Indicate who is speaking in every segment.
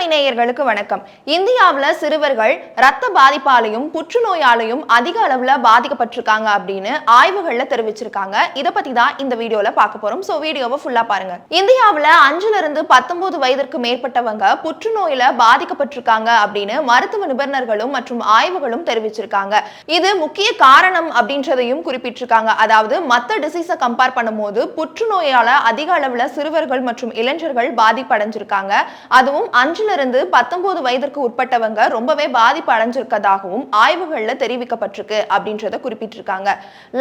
Speaker 1: Five நேயர்களுக்கு வணக்கம். இந்தியாவுல சிறுவர்கள் ரத்த பாதிப்பாலையும் புற்றுநோயாலையும் அதிக அளவுல பாதிக்கப்பட்டிருக்காங்க அப்படின்னு ஆய்வுகள்ல தெரிவிச்சிருக்காங்க. இத பத்தி தான் இந்த வீடியோல பார்க்க போறோம். சோ வீடியோவை ஃபுல்லா பாருங்க. இந்தியாவுல 5ல இருந்து 19 வயதிற்கு மேற்பட்டவங்க புற்றுநோயில பாதிக்கப்பட்டிருக்காங்க அப்படின்னு மருத்துவ நிபுணர்களும் மற்றும் ஆய்வுகளும் தெரிவிச்சிருக்காங்க. இது முக்கிய காரணம் அப்படின்றதையும் குறிப்பிட்டிருக்காங்க. அதாவது மத்த டிசீஸை கம்பேர் பண்ணும்போது புற்றுநோயால அதிக அளவுல சிறுவர்கள் மற்றும் இளைஞர்கள் பாதிப்படைஞ்சிருக்காங்க. அதுவும் 5ல இருந்து 19 வயதிற்கு உட்பட்டவங்க ரொம்பவே பாதிப்பு அடைஞ்சிருக்கதாகவும் ஆய்வுகள்ல தெரிவிக்கப்பட்டிருக்கு அப்படின்றத குறிப்பிட்டிருக்காங்க.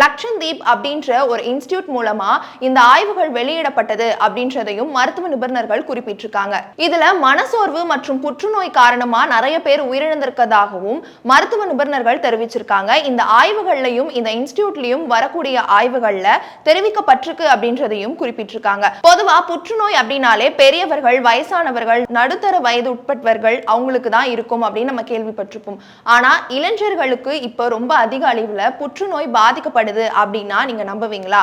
Speaker 1: லக்ஷன்தீப் அப்படின்ற ஒரு இன்ஸ்டிடியூட் மூலமா இந்த ஆய்வுகள் வெளியிடப்பட்டது அப்படின்றதையும் மருத்துவ நிபுணர்கள் குறிப்பிட்டிருக்காங்க. இதுல மனசோர்வு மற்றும் புற்றுநோய் காரணமா நிறைய பேர் உயிரிழந்திருக்கதாகவும் மருத்துவ நிபுணர்கள் தெரிவிச்சிருக்காங்க. இந்த ஆய்வுகள்லையும் இந்த இன்ஸ்டிடியூட்லயும் வரக்கூடிய ஆய்வுகள்ல தெரிவிக்கப்பட்டிருக்கு அப்படின்றதையும் குறிப்பிட்டிருக்காங்க. பொதுவா புற்றுநோய் அப்படின்னாலே பெரியவர்கள், வயசானவர்கள், நடுத்தர வயது உட்பட்டவர்கள் அவங்களுக்கு தான் இருக்கும் அப்படின்னு நம்ம கேள்விப்பட்டிருப்போம். ஆனா இளைஞர்களுக்கு இப்ப ரொம்ப அதிக அளவுல புற்றுநோய் பாதிக்கப்படுது அப்படின்னா நீங்க நம்புவீங்களா?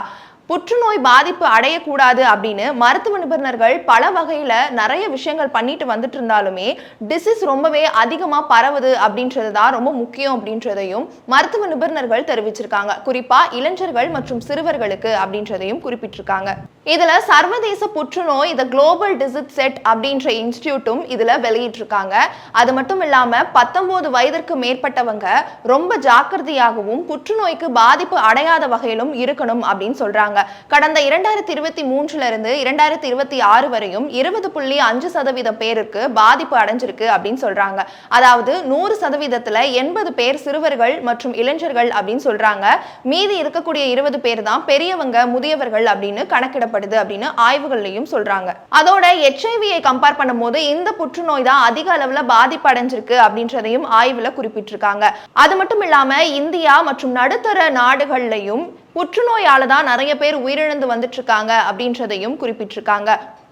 Speaker 1: புற்றுநோய் பாதிப்பு அடையக்கூடாது அப்படின்னு மருத்துவ நிபுணர்கள் பல வகையில நிறைய விஷயங்கள் பண்ணிட்டு வந்துட்டு இருந்தாலுமே டிசீஸ் ரொம்பவே அதிகமா பரவுது அப்படின்றது தான் ரொம்ப முக்கியம் அப்படின்றதையும் மருத்துவ நிபுணர்கள் தெரிவிச்சிருக்காங்க. குறிப்பா இளைஞர்கள் மற்றும் சிறுவர்களுக்கு அப்படின்றதையும் குறிப்பிட்டிருக்காங்க. இதுல சர்வதேச புற்றுநோய் இந்த குளோபல் டிசீஸ் செட் அப்படின்ற இன்ஸ்டிடியூட்டும் இதுல வெளியிட்டிருக்காங்க. அது மட்டும் இல்லாம 19 வயதிற்கு மேற்பட்டவங்க ரொம்ப ஜாக்கிரதையாகவும் புற்றுநோய்க்கு பாதிப்பு அடையாத வகையிலும் இருக்கணும் அப்படின்னு சொல்றாங்க. கடந்த 2023 இருந்து 2026 வரையும் 20.5% பேருக்கு பாதிப்பு அடைஞ்சிருக்கு அப்படின்னு சொல்றாங்க. அதாவது 100%த்துல 80 பேர் சிறுவர்கள் மற்றும் இளைஞர்கள் அப்படின்னு சொல்றாங்க. மீதி இருக்கக்கூடிய 20 பேர் தான் பெரியவங்க, முதியவர்கள் அப்படின்னு கணக்கிடப்படுது அப்படின்னு ஆய்வுகள்லையும் சொல்றாங்க. அதோட HIV-யை கம்பேர் பண்ணும்போது இந்த புற்றுநோய் தான் அதிக அளவுல பாதிப்பு அடைஞ்சிருக்கு அப்படின்றதையும் ஆய்வுல குறிப்பிட்டிருக்காங்க. அது மட்டும் இல்லாம இந்தியா மற்றும் நடுத்தர நாடுகள்லையும் புற்றுநோயால தான் நிறைய பேர் உயிரிழந்து வந்துட்டு இருக்காங்க அப்படின்றதையும் குறிப்பிட்டிருக்காங்க.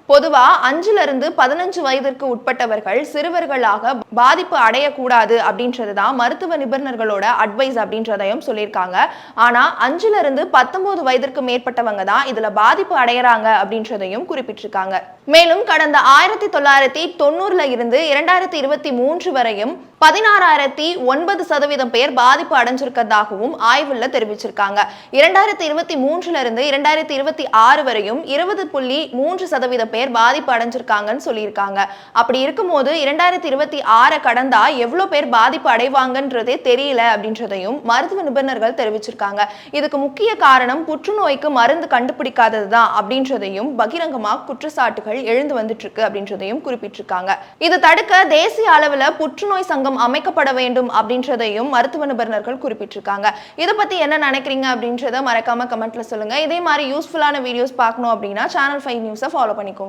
Speaker 1: பொதுவா 5ல இருந்து 15 வயதிற்கு உட்பட்டவர்கள் சிறுவர்களாக பாதிப்பு அடையக்கூடாது அப்படின்றதுதான் மருத்துவ நிபுணர்களோட அட்வைஸ் அப்படின்றதையும் சொல்லியிருக்காங்க. ஆனா 5ல இருந்து 19 வயதிற்கு மேற்பட்டவங்க தான் இதுல பாதிப்பு அடையறாங்க அப்படின்றதையும் குறிப்பிட்டிருக்காங்க. மேலும் கடந்த 1990ல இருந்து 2023 வரையும் 16,009% பேர் பாதிப்பு அடைஞ்சிருக்கதாகவும் ஆய்வுல தெரிவிச்சிருக்காங்க. 2023ல இருந்து 2026 வரையும் 20.3% பேர் பாதிப்பு அடைஞ்சிருக்காங்கன்னு சொல்லியிருக்காங்க. அப்படி இருக்கும்போது 2026 கடந்தா எவ்வளவு பேர் பாதிப்பு அடைவாங்கன்றதே தெரியல அப்படின்றதையும் மருத்துவ நிபுணர்கள் தெரிவிச்சிருக்காங்க. இதுக்கு முக்கிய காரணம் புற்றுநோய்க்கு மருந்து கண்டுபிடிக்காததுதான் அப்படின்றதையும் பகிரங்கமா குற்றச்சாட்டுகள் எழுந்து வந்துட்டு இருக்கு அப்படின்றதையும் குறிப்பிட்டிருக்காங்க. இது தடுக்க தேசிய அளவுல புற்றுநோய் சங்கம் அமைக்கப்பட வேண்டும் அப்படின்றதையும் மருத்துவ நிபுணர்கள் குறிப்பிட்டிருக்காங்க. இதை பத்தி என்ன நினைக்கிறீங்க அப்படின்றத மறக்காம கமெண்ட்ல சொல்லுங்க. இதே மாதிரி யூஸ்ஃபுல்லான வீடியோஸ் பார்க்கணும் அப்படின்னா சேனல் 5 நியூஸை ஃபாலோ பண்ணிக்கோங்க.